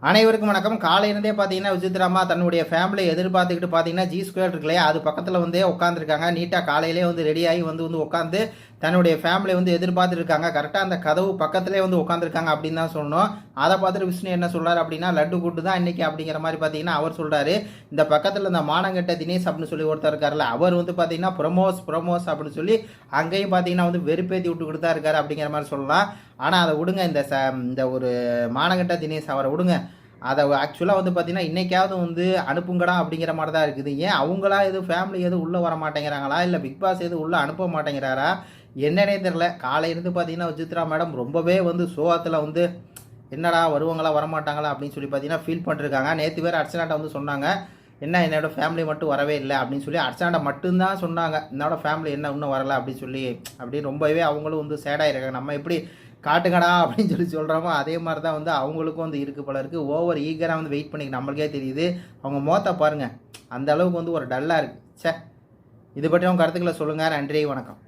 அனைவருக்கும் வணக்கம். காலையிலேருந்தே பார்த்தீங்கன்னா விசித்ராமா தன்னுடைய ஃபேமிலியை எதிர்பார்த்துக்கிட்டு பார்த்தீங்கன்னா G2 இருக்கு இல்லையா, அது பக்கத்தில் வந்து உட்காந்துருக்காங்க. நீட்டாக காலையிலே வந்து ரெடியாகி வந்து உட்காந்து தன்னுடைய ஃபேமிலியை வந்து எதிர்பார்த்துருக்காங்க. கரெக்டாக அந்த கதவு பக்கத்துலேயே வந்து உட்காந்துருக்காங்க அப்படின்னு தான் சொல்லணும். அதை பார்த்துட்டு விஷ்ணு என்ன சொல்கிறார் அப்படின்னா, லட்டு கூட்டு தான் இன்றைக்கி அப்படிங்கிற மாதிரி பார்த்தீங்கன்னா அவர் சொல்கிறாரு. இந்த பக்கத்தில் இந்த மானங்கட்ட தினேஷ் அப்படின்னு சொல்லி ஒருத்தர் இருக்கார்ல, அவர் வந்து பார்த்தீங்கன்னா ப்ரொமோஸ் அப்படின்னு சொல்லி அங்கேயும் பார்த்தீங்கன்னா வந்து வெறுப்பேற்றி விட்டுக்கிட்டு தான் இருக்காரு அப்படிங்கிற மாதிரி சொல்லலாம். ஆனால் அதை விடுங்க, இந்த ஒரு மானங்கட்ட தினேஷ் அவரை விடுங்க. அதை ஆக்சுவலாக வந்து பார்த்தீங்கன்னா இன்றைக்காவது வந்து அனுப்புங்கடா அப்படிங்கிற மாதிரி தான் இருக்குது. ஏன் அவங்களா எதுவும் ஃபேமிலி எதுவும் உள்ளே வர மாட்டேங்கிறாங்களா, இல்லை பிக் பாஸ் எதுவும் உள்ளே அனுப்ப மாட்டேங்கிறாரா என்னன்னே தெரில. காலையிலேருந்து பார்த்தீங்கன்னா விசித்ரா மேடம் ரொம்பவே வந்து சோகத்தில் வந்து என்னடா வருவாங்களா வரமாட்டாங்களா அப்படின்னு சொல்லி பார்த்தீங்கன்னா ஃபீல் பண்ணிருக்காங்க. நேற்று வேறு அர்ச்சனாட்ட வந்து சொன்னாங்க, என்னோட ஃபேமிலி மட்டும் வரவே இல்லை அப்படின்னு சொல்லி அர்ச்சனாட்ட மட்டும்தான் சொன்னாங்க. என்னோட ஃபேமிலி இன்னும் வரலை அப்படின்னு சொல்லி அப்படின்னு ரொம்பவே அவங்களும் வந்து சேடாயிருக்காங்க. நம்ம எப்படி காட்டுங்கடா அப்படின்னு சொல்லி சொல்கிறோமோ அதே மாதிரி தான் வந்து அவங்களுக்கும் வந்து இருக்குது போல இருக்குது. ஓவர் ஈகராக வந்து வெயிட் பண்ணி நம்மளுக்கே தெரியுது. அவங்க மோத்த பாருங்கள், அந்த அளவுக்கு வந்து ஒரு டல்லாக இருக்குது. சே, இது பற்றி அவங்க கருத்துக்களை சொல்லுங்கள். நன்றி, வணக்கம்.